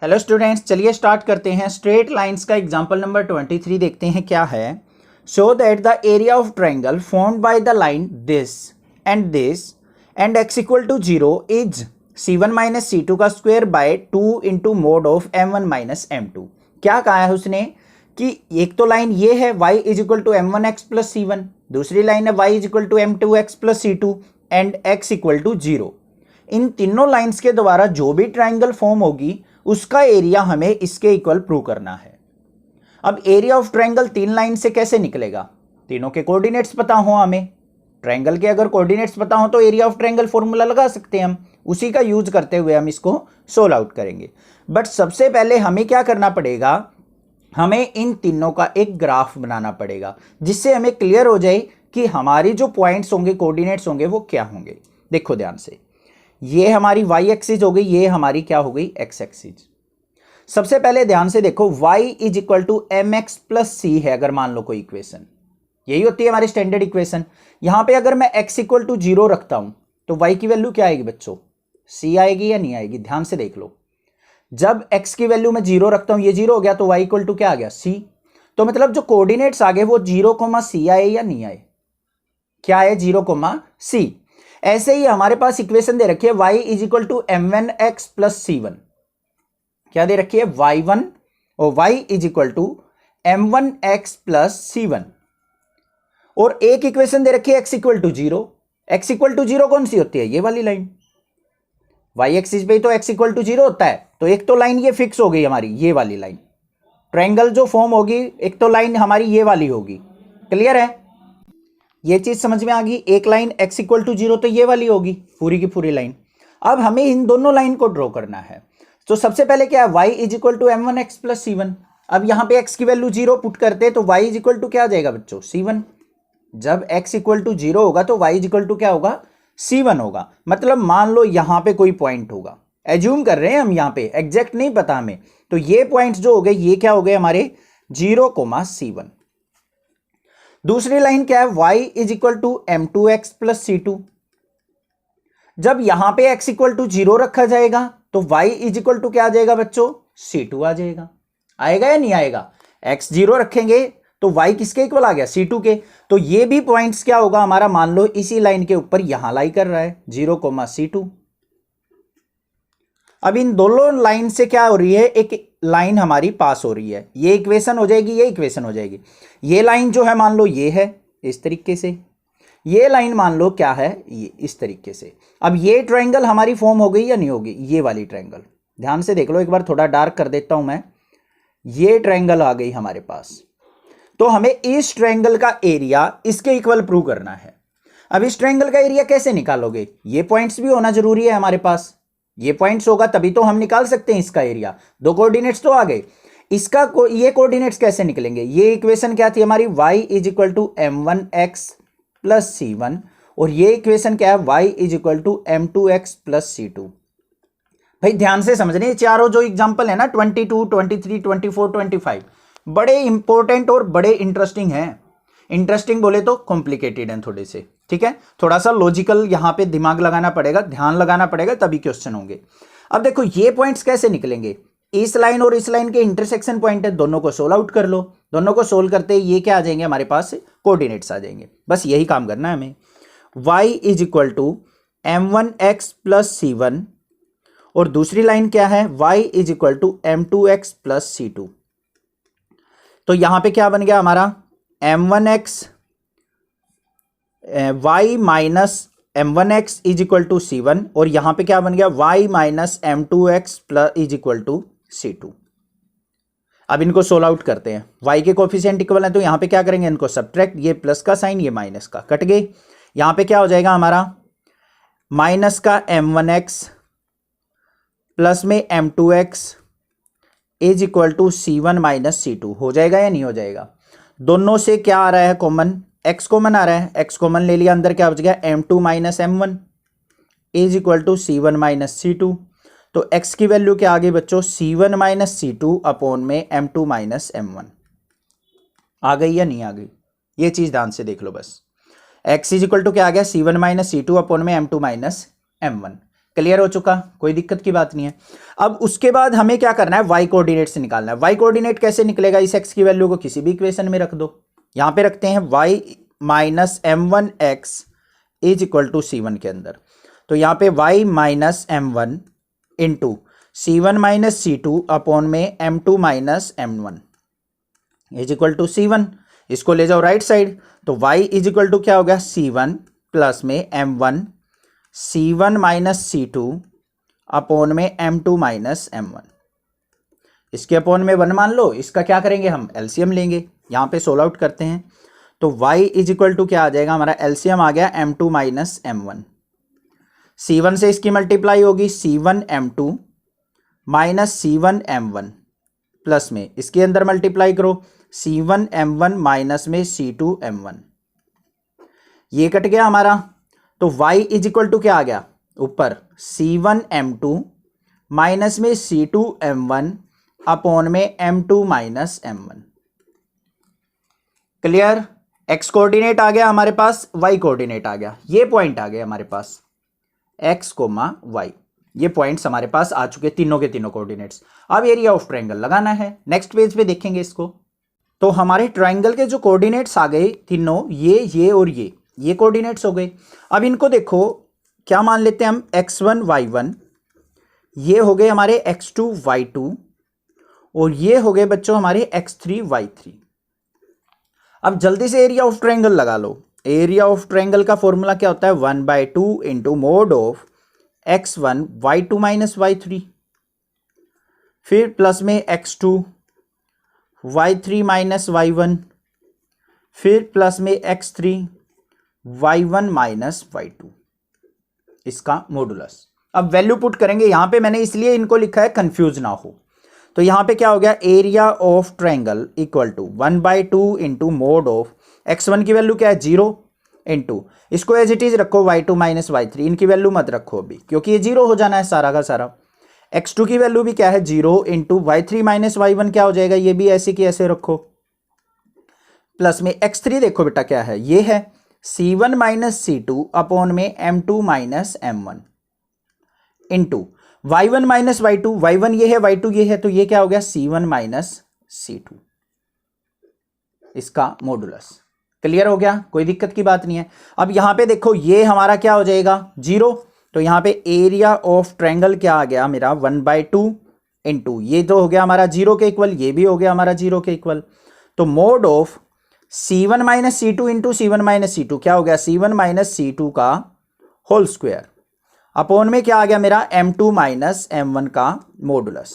Hello students, चलिए start करते हैं। स्ट्रेट लाइंस का एग्जांपल नंबर 23 देखते हैं क्या है। Show that the area of triangle formed by the line this and x equal to 0 is c1 minus c2 का square by 2 into mod of m1 minus m2। क्या कहा है उसने कि एक तो लाइन ये है y is equal to m1x plus c1, दूसरी लाइन है y is equal to m2x plus c2 and x equal to 0। इन तीनों लाइंस के द्वारा जो भी ट्रायंगल फॉर्म होगी उसका एरिया हमें इसके इक्वल प्रूव करना है। अब एरिया ऑफ ट्रायंगल तीन लाइन से कैसे निकलेगा? तीनों के कोऑर्डिनेट्स पता हो हमें। ट्रायंगल के अगर कोऑर्डिनेट्स पता हो तो एरिया ऑफ ट्रायंगल फॉर्मूला लगा सकते हैं हम, उसी का यूज करते हुए हम इसको सोल्व आउट करेंगे। बट सबसे पहले हमें क्या करना पड़ेगा, हमें इन तीनों का एक ग्राफ बनाना पड़ेगा जिससे हमें क्लियर हो जाए कि हमारी जो पॉइंट्स होंगे, कोऑर्डिनेट्स होंगे, वो क्या होंगे। देखो ध्यान से, ये हमारी y एक्सिस हो गई, ये हमारी क्या हो गई, x एक्सिस। सबसे पहले ध्यान से देखो, y is equal to m x plus c है अगर मान लो कोई इक्वेशन, यही होती है हमारी स्टैंडर्ड इक्वेशन। यहां पे अगर मैं x इक्वल टू 0 रखता हूं तो y की वैल्यू क्या आएगी बच्चों, c आएगी या नहीं आएगी? ध्यान से देख लो, जब x की वैल्यू मैं 0 रखता हूं, ये 0 हो गया तो y इक्वल टू क्या आ गया, c। तो मतलब जो कोऑर्डिनेट्स आ गए वो 0, c आए या नहीं आए, क्या आए, 0, c। ऐसे ही हमारे पास इक्वेशन दे रखी है y is equal to m1x plus c1। क्या दे रखी है, y1 और y is equal to m1x plus c1। और एक इक्वेशन दे रखी है x equal to 0। x equal to 0 कौन सी होती है, ये वाली लाइन। y एक्सिस पे तो x इक्वल टू 0 होता है, तो एक तो लाइन ये फिक्स हो गई हमारी, ये वाली लाइन। ट्रायंगल जो फॉर्म होगी एक तो लाइन हमारी ये वाली होगी। क्लियर है, ये चीज समझ में आ गई। एक लाइन x इक्वल टू 0 तो ये वाली होगी पूरी की पूरी लाइन। अब हमें इन दोनों लाइन को ड्रॉ करना है। तो सबसे पहले क्या है, y is equal to m1x plus c1। अब यहां पे x की वैल्यू 0 पुट करते तो y इज इक्वल टू क्या आ जाएगा बच्चों, c1। जब x इक्वल टू 0 होगा तो y इज इक्वल टू क्या होगा, c1 होगा। मतलब मान लो यहां पे कोई पॉइंट होगा, एज्यूम कर रहे हैं हम, यहां पे एग्जैक्ट नहीं पता हमें। तो ये पॉइंट्स जो हो गए ये क्या हो गए हमारे, 0, c1। दूसरी लाइन क्या है, y is equal to m2x plus c2। जब यहां पे x इक्वल टू 0 रखा जाएगा तो y इज इक्वल टू क्या आ जाएगा बच्चों, c2 आ जाएगा। आएगा या नहीं आएगा, x 0 रखेंगे तो y किसके इक्वल आ गया, c2 के। तो ये भी पॉइंट्स क्या होगा हमारा, मान लो इसी लाइन के ऊपर यहां लाई कर रहा है, 0, c2। अब इन दोनों लाइन से क्या हो रही है, एक लाइन हमारी पास हो रही है। ये इक्वेशन हो जाएगी, ये इक्वेशन हो जाएगी। ये लाइन जो है मान लो ये है इस तरीके से, ये लाइन मान लो क्या है, ये इस तरीके से। अब ये ट्रायंगल हमारी फॉर्म हो गई या नहीं होगी, ये वाली ट्रायंगल। ध्यान से देख लो एक बार, थोड़ा डार्क कर देता हूं मैं। ये ट्रायंगल आ गई हमारे पास, तो हमें इस ट्रायंगल का एरिया इसके इक्वल प्रूव करना है। अब इस ट्रायंगल का एरिया कैसे निकालोगे, ये पॉइंट्स भी होना जरूरी है हमारे पास। ये पॉइंट्स होगा तभी तो हम निकाल सकते हैं इसका एरिया। दो कोऑर्डिनेट्स तो आ गए, इसका ये कोऑर्डिनेट्स कैसे निकलेंगे। ये इक्वेशन क्या थी हमारी, y is equal to m1x plus c1, और ये इक्वेशन क्या है, y is equal to m2x plus c2। भाई ध्यान से समझने, चारों जो एग्जांपल है ना, 22, 23, 24, 25, बड़े इंपॉर्टेंट और बड़े इंटरेस्टिंग हैं। इंटरेस्टिंग बोले तो कॉम्प्लिकेटेड हैं थोड़े से, ठीक है। थोड़ा सा लॉजिकल यहां पे दिमाग लगाना पड़ेगा, ध्यान लगाना पड़ेगा, तभी क्वेश्चन होंगे। अब देखो ये पॉइंट्स कैसे निकलेंगे, इस लाइन और इस लाइन के इंटरसेक्शन पॉइंट है, दोनों को सोल्व आउट कर लो। दोनों को सोल्व करते ये क्या आ जाएंगे हमारे पास, कोऑर्डिनेट्स आ जाएंगे। बस यही काम करना है हमें। y is equal to m1x plus c1, और दूसरी लाइन क्या है, y is equal to m2x plus c2। तो यहां पे क्या बन गया हमारा, m1x y minus m1x is equal to c1, और यहां पे क्या बन गया, y minus m2x plus is equal to c2। अब इनको सोल्व आउट करते हैं। y के कोफिशिएंट इक्वल है तो यहां पे क्या करेंगे, इनको सब्ट्रैक्ट, ये प्लस का साइन ये माइनस का, कट गए। यहां पे क्या हो जाएगा हमारा, माइनस का m1x प्लस में m2x is equal to c1 minus c2। हो जाएगा या नहीं हो जाएगा। दोनों से क्या आ रहा है कॉमन, x कॉमन आ रहा है, x कॉमन ले लिया, अंदर क्या बच गया, m2 minus m1 is equal to c1 minus c2। तो x की वैल्यू क्या आ गई बच्चों, c1 माइनस c2 अपॉन में m2 माइनस m1। आ गई या नहीं आ गई, ये चीज ध्यान से देख लो बस। x इज इक्वल टू क्या आ गया, c1 माइनस c2 अपॉन में m2 माइनस m1। क्लियर हो चुका, कोई दिक्कत की बात नहीं है। अब उसके बाद हमें क्या करना है, वाई कोऑर्डिनेट से निकालना है। वाई कोऑर्डिनेट कैसे निकलेगा, इस एक्स की वैल्यू को किसी भी इक्वेशन में रख दो। यहां पे रखते हैं y minus m one x is equal to c one के अंदर। तो यहां पे y minus m one into c one minus c two upon में m two minus m one is equal to c one. इसको ले जाओ right side, तो y इज इक्वल टू क्या हो गया, सी वन प्लस में m one c one minus c two upon में m two minus m one. इसके अपॉन में 1 मान लो, इसका क्या करेंगे हम, एलसीएम लेंगे। यहां पे सोल्व आउट करते हैं, तो y इज इक्वल टू क्या आ जाएगा, हमारा एलसीएम आ गया m two minus m one. C one से इसकी मल्टीप्लाई होगी c one m two minus c one m one plus में इसके अंदर मल्टीप्लाई करो c one m one minus में सी टू एम वन। ये कट गया हमारा, तो y इज इक्वल टू क्या आ गया, ऊपर c one m two minus में c two m one upon में m two minus m one. Clear, x coordinate आ गया हमारे पास, y कोऑर्डिनेट आ गया, ये पॉइंट आ गए हमारे पास x कोमा y, ये पॉइंट्स हमारे पास आ चुके तीनों के तीनों कोऑर्डिनेट्स। अब एरिया ऑफ ट्रायंगल लगाना है, नेक्स्ट पेज पे देखेंगे इसको। तो हमारे ट्रायंगल के जो कोऑर्डिनेट्स आ गए तीनों, ये और ये कोऑर्डिनेट्स हो गए। अब इनको देखो क्या मान लेते हैं हम, x1 y1, ये हो गए हमारे x2 y2 और ये हो गए बच्चों हमारे x3 y3। अब जल्दी से एरिया ऑफ ट्रायंगल लगा लो। एरिया ऑफ ट्रायंगल का फॉर्मूला क्या होता है, 1/2 into mod of x1 y2 minus y3, फिर प्लस में x2 y3 माइनस y1, फिर प्लस में x3 y1 माइनस y2, इसका मॉडुलस। अब वैल्यू पुट करेंगे, यहां पे मैंने इसलिए इनको लिखा है कंफ्यूज ना हो। तो यहां पे क्या हो गया, area of triangle equal to 1/2 into mod of x1 की वैल्यू क्या है 0 इंटू, इसको एज इट इज रखो y2 माइनस y3, इनकी वैल्यू मत रखो अभी क्योंकि ये 0 हो जाना है सारा का सारा। x2 की वैल्यू भी क्या है 0 इंटू y3 माइनस y1 क्या हो जाएगा, ये भी ऐसे की ऐसे रखो, प्लस में x3 देखो बेटा क्या है, ये है c1 माइनस c2 अपॉन में m2 minus m1 into y1 minus y2, y1 ये है y2 ये है, तो ये क्या हो गया c1 माइनस c2, इसका मॉडुलस। क्लियर हो गया, कोई दिक्कत की बात नहीं है। अब यहां पे देखो ये हमारा क्या हो जाएगा 0, तो यहां पे एरिया ऑफ ट्रायंगल क्या आ गया मेरा 1/2 इंटू, ये तो हो गया हमारा 0 के इक्वल, ये भी हो गया हमारा 0 के इक्वल, तो mode of c1 minus c2 into c1 minus c2 क्या हो गया c1 माइनस c2 का होल स्क्वायर अपॉन में क्या आ गया मेरा m2 माइनस m1 का मॉडुलस।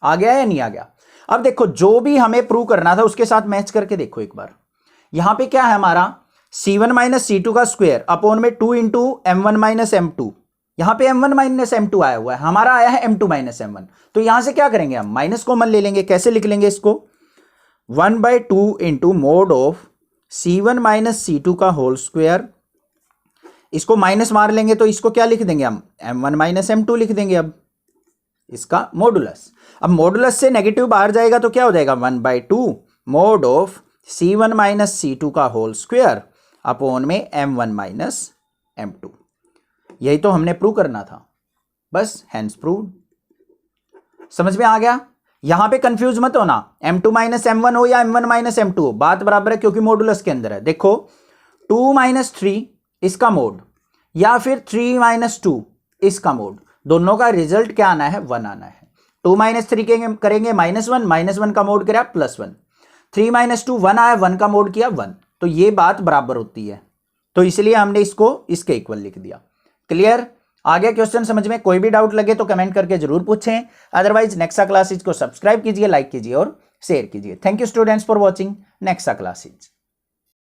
आ गया या नहीं आ गया। अब देखो जो भी हमें प्रूव करना था उसके साथ मैच करके देखो एक बार। यहां पे क्या है हमारा c1 माइनस c2 का स्क्वायर अपॉन में 2 इंटू m1 माइनस m2, यहां पे m1 माइनस m2 आया हुआ है, हमारा आया है m2 माइनस m1, तो यहां से क्या करेंगे हम माइनस कॉमन ले लेंगे। कैसे लिख लेंगे इसको, 1/2 into mod of c1 minus c2 का होल स्क्वायर, इसको माइनस मार लेंगे तो इसको क्या लिख देंगे हम m1 माइनस m2 लिख देंगे। अब इसका मॉडुलस, अब मॉडुलस से नेगेटिव बाहर जाएगा तो क्या हो जाएगा 1/2 mode of c1 minus c2 का होल स्क्वायर अपॉन में m1 माइनस m2। यही तो हमने प्रूव करना था, बस हैंस प्रूव्ड। समझ में आ गया। यहां पे कंफ्यूज मत होना, m2 माइनस m1 हो या m1 माइनस m2 हो, बात बराबर है क्योंकि मॉडुलस के अंदर है। देखो 2 माइनस 3 इसका मोड या फिर 3 माइनस 2 इसका मोड, दोनों का रिजल्ट क्या आना है 1 आना है। 2 माइनस 3 करेंगे -1, -1 का मोड करा +1, 3 माइनस 2 1 आया, 1 का मोड किया 1, तो ये बात बराबर होती है, तो इसलिए हमने इसको इसके इक्वल लिख दिया। क्लियर, आगे क्वेश्चन समझ में कोई भी डाउट लगे तो कमेंट करके जरूर पूछें, अदरवाइज नेक्सा क्लासेज को सब्सक्राइब कीजिए, लाइक कीजिए और शेयर कीजिए। Thank you students for watching Nexa classes.